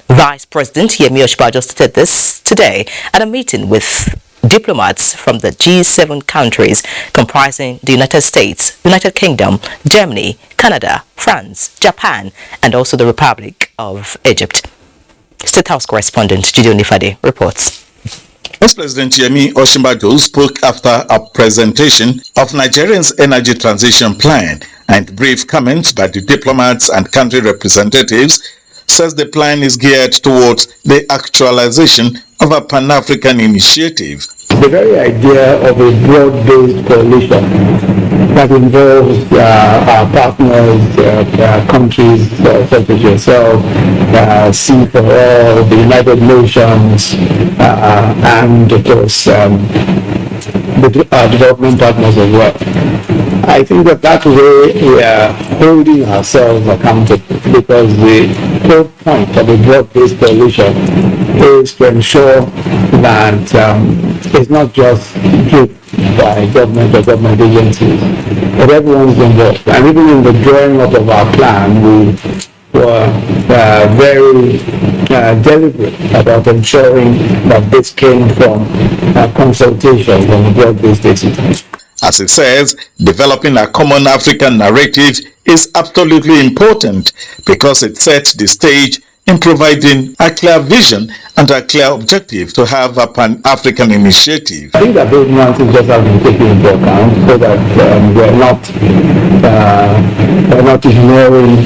[SPEAKER 2] Vice President Yemi Osinbajo stated this today at a meeting with diplomats from the G7 countries comprising the United States, United Kingdom, Germany, Canada, France, Japan, and also the Republic of Egypt. State House correspondent Judy Onifade reports.
[SPEAKER 4] Vice President Yemi Osinbajo spoke after a presentation of Nigeria's energy transition plan, and brief comments by the diplomats and country representatives says the plan is geared towards the actualization of a Pan-African initiative.
[SPEAKER 6] The very idea of a broad-based coalition that involves our partners, countries such as yourself, C4All, the United Nations, and of course the development partners as well. I think that way we are holding ourselves accountable, because the whole point of a broad-based coalition is to ensure that it's not just driven by government or government agencies, but everyone's involved. And even in the drawing up of our plan, we were very deliberate about ensuring that this came from consultations on a broad-based basis.
[SPEAKER 4] As it says, developing a common African narrative is absolutely important because it sets the stage in providing a clear vision and a clear objective to have a Pan-African initiative.
[SPEAKER 6] I think that those nuances just have been taken into account so that we're not ignoring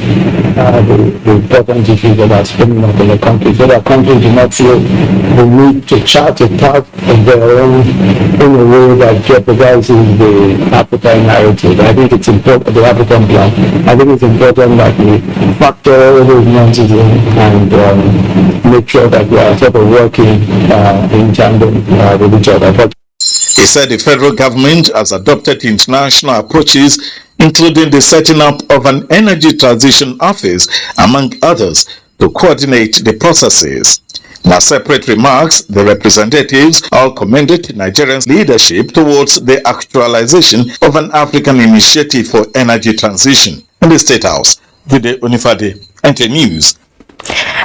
[SPEAKER 6] the important issues that are springing up in the country, so that countries do not feel the need to chart a path of their own in a way that jeopardizes the African narrative. I think it's important, the African plan. I think it's important that we factor all those nuances in and make sure that we are sort of working in tandem with each other. But
[SPEAKER 4] he said the federal government has adopted international approaches, including the setting up of an energy transition office, among others, to coordinate the processes. In a separate remarks, the representatives all commended Nigeria's leadership towards the actualization of an African initiative for energy transition. In the State House, Judy Onifade, NTA News.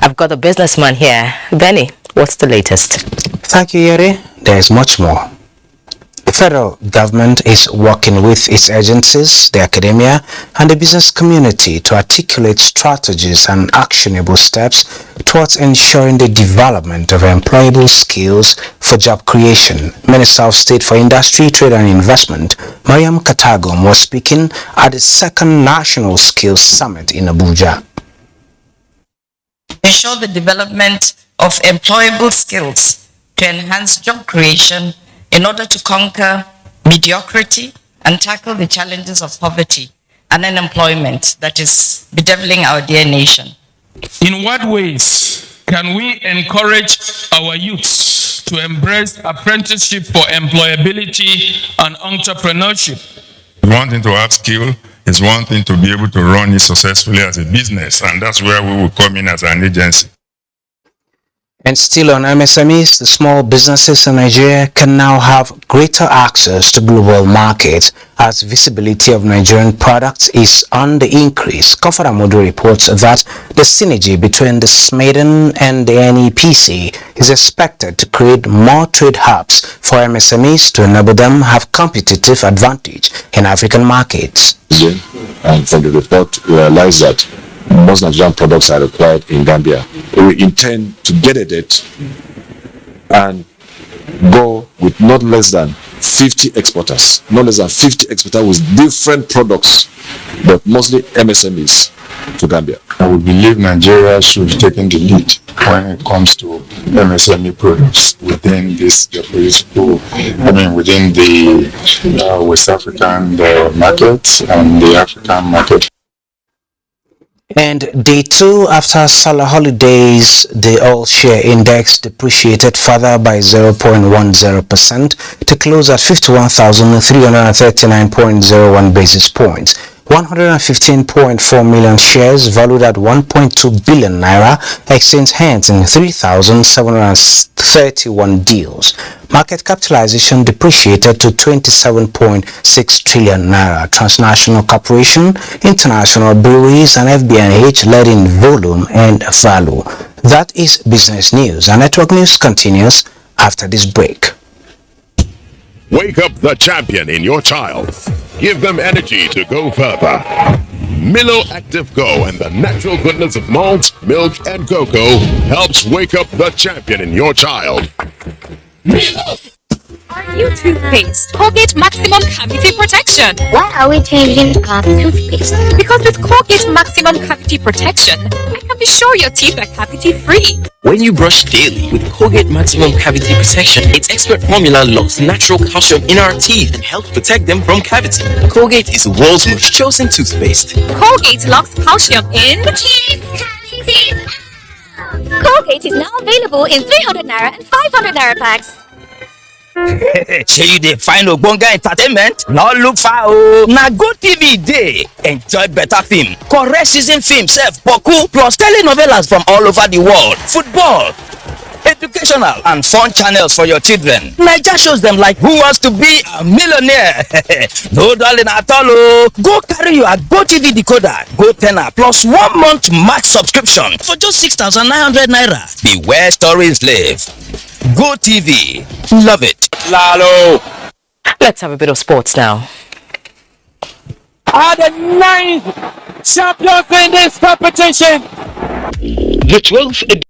[SPEAKER 2] I've got a businessman here. Benny, what's the latest?
[SPEAKER 10] Thank you, Ienre. There is much more. The federal government is working with its agencies, the academia, and the business community to articulate strategies and actionable steps towards ensuring the development of employable skills for job creation. Minister of State for Industry, Trade and Investment, Mariam Katagum, was speaking at the second National Skills Summit in Abuja.
[SPEAKER 12] Ensure the development of employable skills to enhance job creation in order to conquer mediocrity and tackle the challenges of poverty and unemployment that is bedeviling our dear nation.
[SPEAKER 16] In what ways can we encourage our youths to embrace apprenticeship for employability and entrepreneurship?
[SPEAKER 17] One thing to have skill is one thing to be able to run it successfully as a business, and that's where we will come in as an agency.
[SPEAKER 10] And still on MSMEs, the small businesses in Nigeria can now have greater access to global markets as visibility of Nigerian products is on the increase. Comfort Amodu reports that the synergy between the SMEDEN and the NEPC is expected to create more trade hubs for MSMEs to enable them have competitive advantage in African markets.
[SPEAKER 26] And from the report, we realized that most Nigerian products are required in Gambia. We intend to get at it and go with not less than 50 exporters. Not less than 50 exporters with different products, but mostly MSMEs to Gambia.
[SPEAKER 17] I would believe Nigeria should be taking the lead when it comes to MSME products within this geopolitical, within the West African market and the African market.
[SPEAKER 10] And day 2 after Salah holidays, the oil share index depreciated further by 0.10% to close at 51,339.01 basis points, 115.4 million shares valued at 1.2 billion naira exchanged hands in 3,731 deals. Market capitalization depreciated to 27.6 trillion naira. Transnational corporation, international breweries and FBNH led in volume and value. That is business news. Our network news continues after this break.
[SPEAKER 23] Wake up the champion in your child. Give them energy to go further. Milo Active Go and the natural goodness of malt, milk, and cocoa helps wake up the champion in your child. Milo!
[SPEAKER 3] Are you toothpaste? Colgate Maximum Cavity Protection.
[SPEAKER 13] Why are we changing toothpaste?
[SPEAKER 3] Because with Colgate Maximum Cavity Protection, I can be sure your teeth are cavity free.
[SPEAKER 25] When you brush daily with Colgate Maximum Cavity Protection, its expert formula locks natural calcium in our teeth and helps protect them from cavity. Colgate is the world's most chosen toothpaste.
[SPEAKER 3] Colgate locks calcium in
[SPEAKER 13] teeth cavity. Colgate is now available in 300 naira and 500 naira packs.
[SPEAKER 14] Shey you dey find ogbonge entertainment? No look far o. Na GoTV dey. Enjoy better film, correct season film sef boku plus telenovelas from all over the world, football, educational and fun channels for your children. Naija shows them like Who Wants to Be a Millionaire. No darling at all o. Go carry your GoTV decoder, Go Tenor plus 1 month max subscription for just 6,900 naira. Beware stories live. GoTV, love it.
[SPEAKER 2] Lalo. Let's have a bit of sports now.
[SPEAKER 18] Are the 9th champions in this competition.
[SPEAKER 25] The 12th